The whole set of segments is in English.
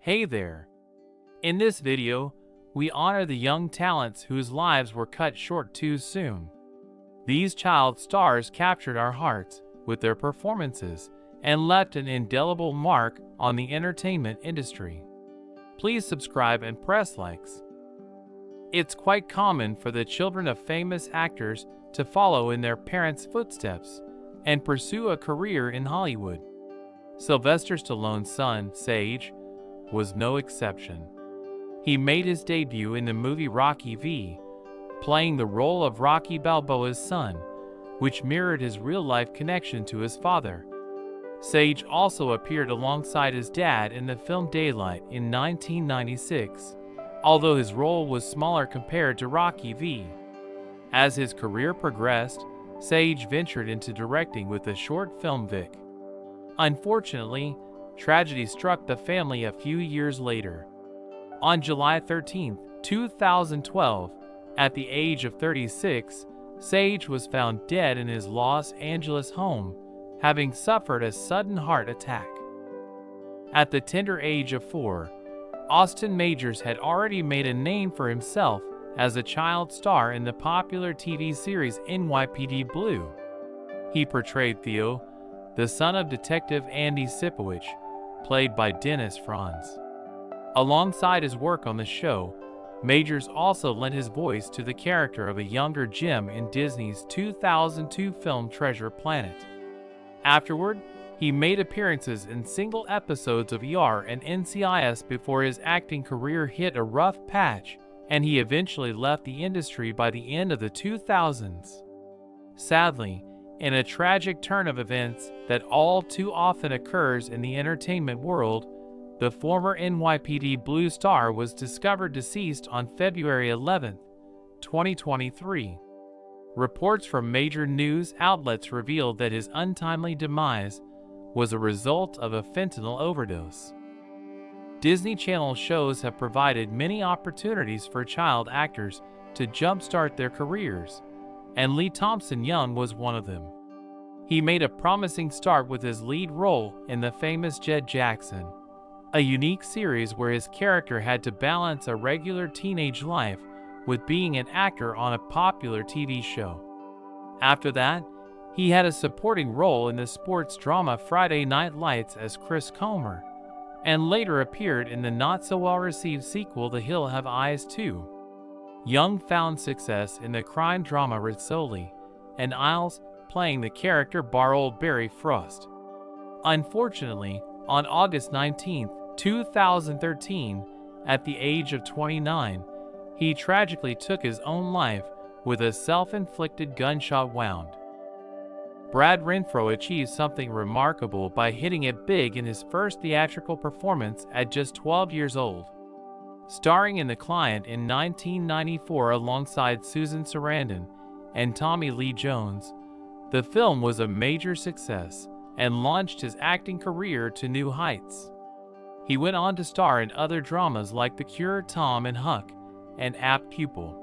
Hey there! In this video, we honor the young talents whose lives were cut short too soon. These child stars captured our hearts with their performances and left an indelible mark on the entertainment industry. Please subscribe and press likes. It's quite common for the children of famous actors to follow in their parents' footsteps and pursue a career in Hollywood. Sylvester Stallone's son, Sage, was no exception. He made his debut in the movie Rocky V, playing the role of Rocky Balboa's son, which mirrored his real-life connection to his father. Sage also appeared alongside his dad in the film Daylight in 1996, although his role was smaller compared to Rocky V. As his career progressed, Sage ventured into directing with the short film Vic. Unfortunately, tragedy struck the family a few years later. On July 13, 2012, at the age of 36, Sage was found dead in his Los Angeles home, having suffered a sudden heart attack. At the tender age of 4, Austin Majors had already made a name for himself as a child star in the popular TV series NYPD Blue. He portrayed Theo, the son of Detective Andy Sipowicz, played by Dennis Franz. Alongside his work on the show, Majors also lent his voice to the character of a younger Jim in Disney's 2002 film Treasure Planet. Afterward, he made appearances in single episodes of ER and NCIS before his acting career hit a rough patch, and he eventually left the industry by the end of the 2000s. Sadly, in a tragic turn of events that all too often occurs in the entertainment world, the former NYPD Blue star was discovered deceased on February 11, 2023. Reports from major news outlets revealed that his untimely demise was a result of a fentanyl overdose. Disney Channel shows have provided many opportunities for child actors to jumpstart their careers, and Lee Thompson Young was one of them. He made a promising start with his lead role in the famous Jed Jackson, a unique series where his character had to balance a regular teenage life with being an actor on a popular TV show. After that, he had a supporting role in the sports drama Friday Night Lights as Chris Comer, and later appeared in the not-so-well-received sequel The Hill Have Eyes 2. Young found success in the crime drama Rizzoli and Isles, playing the character Barold Barry Frost. Unfortunately, on August 19, 2013, at the age of 29, he tragically took his own life with a self-inflicted gunshot wound. Brad Renfro achieved something remarkable by hitting it big in his first theatrical performance at just 12 years old. Starring in The Client in 1994 alongside Susan Sarandon and Tommy Lee Jones, the film was a major success and launched his acting career to new heights. He went on to star in other dramas like The Cure, Tom and Huck, and Apt Pupil.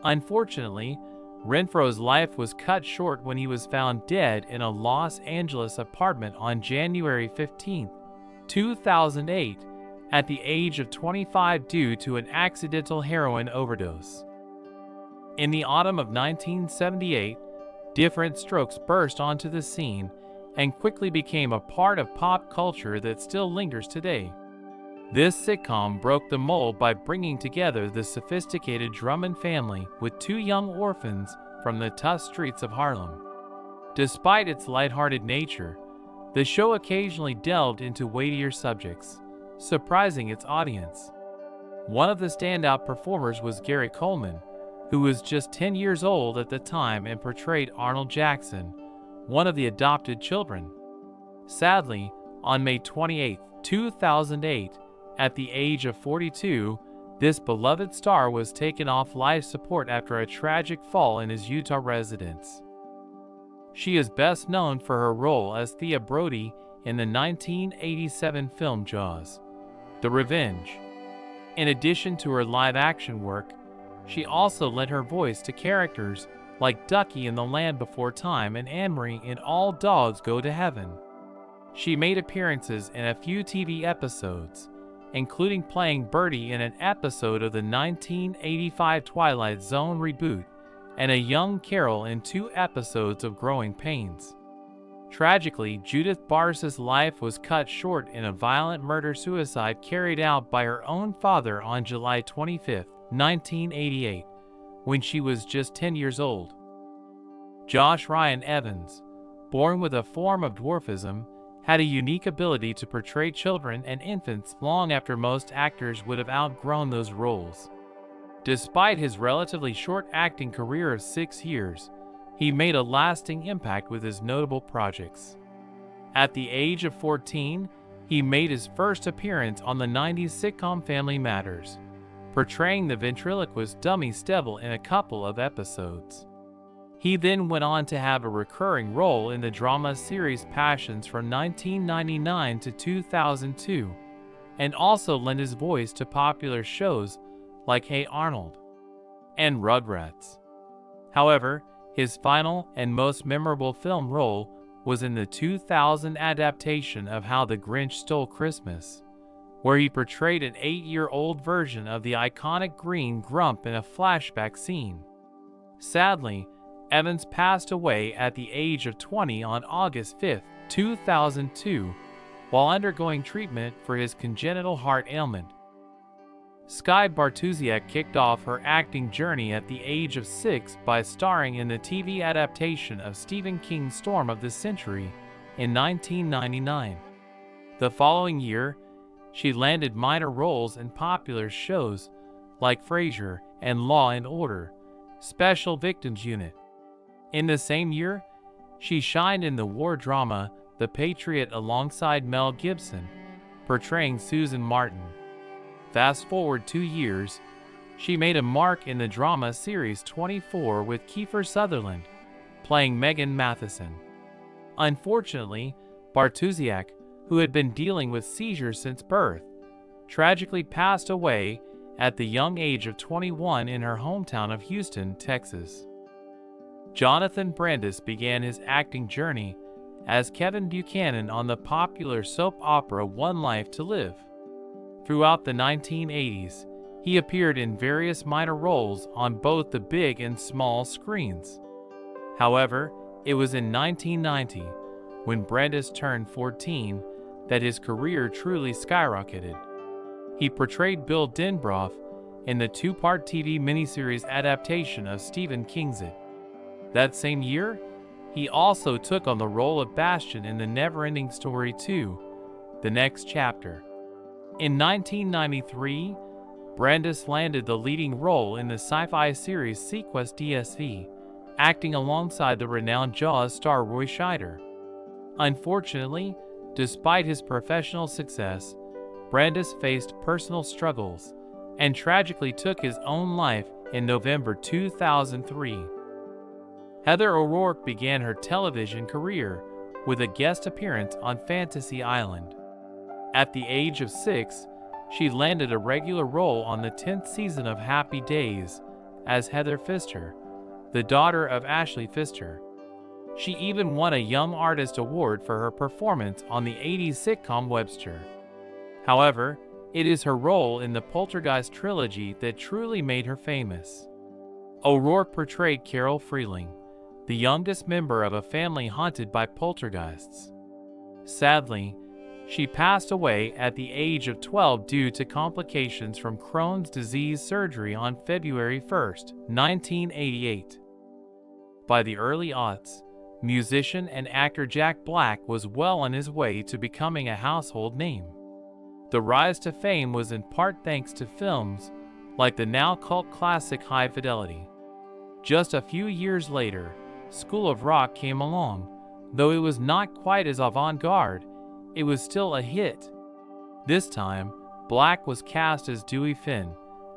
Unfortunately, Renfro's life was cut short when he was found dead in a Los Angeles apartment on January 15, 2008, at the age of 25 due to an accidental heroin overdose. In the autumn of 1978, Different Strokes burst onto the scene and quickly became a part of pop culture that still lingers today. This sitcom broke the mold by bringing together the sophisticated Drummond family with two young orphans from the tough streets of Harlem. Despite its lighthearted nature, the show occasionally delved into weightier subjects, surprising its audience. One of the standout performers was Gary Coleman, who was just 10 years old at the time and portrayed Arnold Jackson, one of the adopted children. Sadly, on May 28, 2008, at the age of 42, this beloved star was taken off life support after a tragic fall in his Utah residence. She is best known for her role as Thea Brody in the 1987 film Jaws: The Revenge. In addition to her live-action work, she also lent her voice to characters like Ducky in The Land Before Time and Anne-Marie in All Dogs Go to Heaven. She made appearances in a few TV episodes, including playing Birdie in an episode of the 1985 Twilight Zone reboot and a young Carol in 2 episodes of Growing Pains. Tragically, Judith Barris's life was cut short in a violent murder-suicide carried out by her own father on July 25, 1988, when she was just 10 years old. Josh Ryan Evans, born with a form of dwarfism, had a unique ability to portray children and infants long after most actors would have outgrown those roles. Despite his relatively short acting career of 6 years, he made a lasting impact with his notable projects. At the age of 14, he made his first appearance on the 90s sitcom Family Matters, portraying the ventriloquist dummy Stebble in a couple of episodes. He then went on to have a recurring role in the drama series Passions from 1999 to 2002, and also lent his voice to popular shows like Hey Arnold and Rugrats. However, his final and most memorable film role was in the 2000 adaptation of How the Grinch Stole Christmas, where he portrayed an 8-year-old version of the iconic Green Grump in a flashback scene. Sadly, Evans passed away at the age of 20 on August 5, 2002, while undergoing treatment for his congenital heart ailment. Skye Bartusiak kicked off her acting journey at the age of 6 by starring in the TV adaptation of Stephen King's Storm of the Century in 1999. The following year, she landed minor roles in popular shows like Frasier and Law and Order: Special Victims Unit. In the same year, she shined in the war drama The Patriot alongside Mel Gibson, portraying Susan Martin. Fast forward 2 years, she made a mark in the drama series 24 with Kiefer Sutherland, playing Megan Matheson. Unfortunately, Bartusiak, who had been dealing with seizures since birth, tragically passed away at the young age of 21 in her hometown of Houston, Texas. Jonathan Brandis began his acting journey as Kevin Buchanan on the popular soap opera One Life to Live. Throughout the 1980s, he appeared in various minor roles on both the big and small screens. However, it was in 1990, when Brandis turned 14, that his career truly skyrocketed. He portrayed Bill Denbrough in the 2-part TV miniseries adaptation of Stephen King's It. That same year, he also took on the role of Bastian in the Neverending Story 2, The Next Chapter. In 1993, Brandis landed the leading role in the sci-fi series Sequest DSV, acting alongside the renowned Jaws star Roy Scheider. Unfortunately, despite his professional success, Brandis faced personal struggles and tragically took his own life in November 2003. Heather O'Rourke began her television career with a guest appearance on Fantasy Island. At the age of 6, she landed a regular role on the 10th season of Happy Days as Heather Pfister, the daughter of Ashley Pfister. She even won a Young Artist Award for her performance on the 80s sitcom Webster. However, it is her role in the Poltergeist trilogy that truly made her famous. O'Rourke portrayed Carol Freeling, the youngest member of a family haunted by poltergeists. Sadly, she passed away at the age of 12 due to complications from Crohn's disease surgery on February 1, 1988. By the early aughts, musician and actor Jack Black was well on his way to becoming a household name. The rise to fame was in part thanks to films like the now cult classic High Fidelity. Just a few years later, School of Rock came along. Though it was not quite as avant-garde, it was still a hit. This time, Black was cast as Dewey Finn,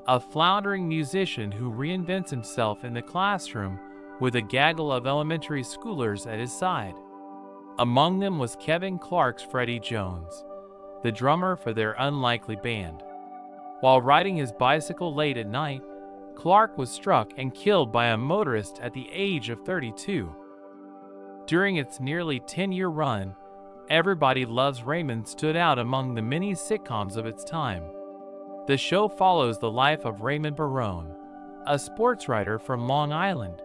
a floundering musician who reinvents himself in the classroom with a gaggle of elementary schoolers at his side. Among them was Kevin Clark's Freddie Jones, the drummer for their unlikely band. While riding his bicycle late at night, Clark was struck and killed by a motorist at the age of 32. During its nearly 10-year run, Everybody Loves Raymond stood out among the many sitcoms of its time. The show follows the life of Raymond Barone, a sports writer from Long Island,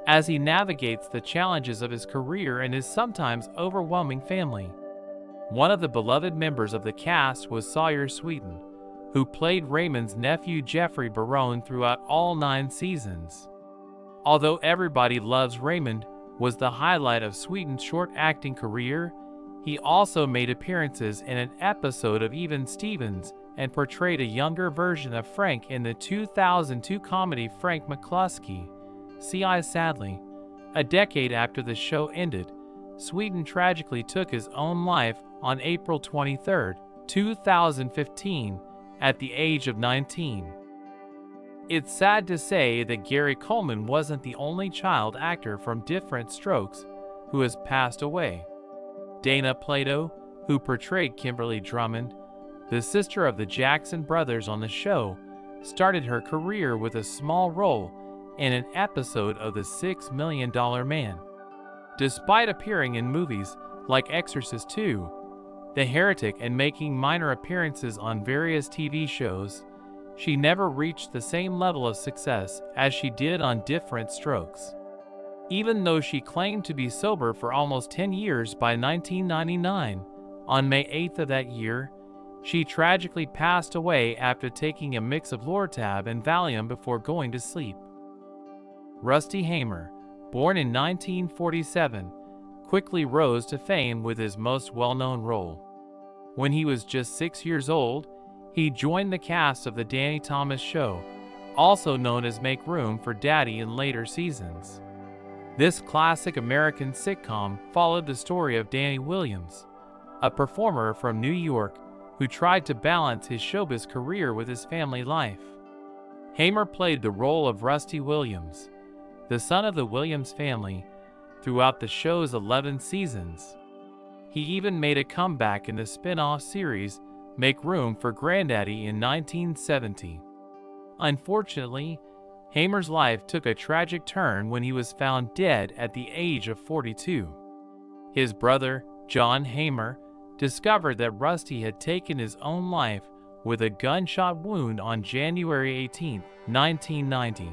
as he navigates the challenges of his career and his sometimes overwhelming family. One of the beloved members of the cast was Sawyer Sweeten, who played Raymond's nephew Jeffrey Barone throughout all 9 seasons. Although Everybody Loves Raymond was the highlight of Sweeten's short acting career, he also made appearances in an episode of Even Stevens and portrayed a younger version of Frank in the 2002 comedy Frank McCluskey, C.I. Sadly. A decade after the show ended, Sweeten tragically took his own life on April 23, 2015, at the age of 19. It's sad to say that Gary Coleman wasn't the only child actor from Different Strokes who has passed away. Dana Plato, who portrayed Kimberly Drummond, the sister of the Jackson brothers on the show, started her career with a small role in an episode of The $6 Million Man. Despite appearing in movies like Exorcist II, The Heretic, and making minor appearances on various TV shows, she never reached the same level of success as she did on Different Strokes. Even though she claimed to be sober for almost 10 years by 1999, on May 8th of that year, she tragically passed away after taking a mix of Lortab and Valium before going to sleep. Rusty Hamer, born in 1947, quickly rose to fame with his most well-known role. When he was just 6 years old, he joined the cast of The Danny Thomas Show, also known as Make Room for Daddy in later seasons. This classic American sitcom followed the story of Danny Williams, a performer from New York who tried to balance his showbiz career with his family life. Hamer played the role of Rusty Williams, the son of the Williams family, throughout the show's 11 seasons. He even made a comeback in the spin-off series Make Room for Granddaddy in 1970. Unfortunately, Hamer's life took a tragic turn when he was found dead at the age of 42. His brother, John Hamer, discovered that Rusty had taken his own life with a gunshot wound on January 18, 1990.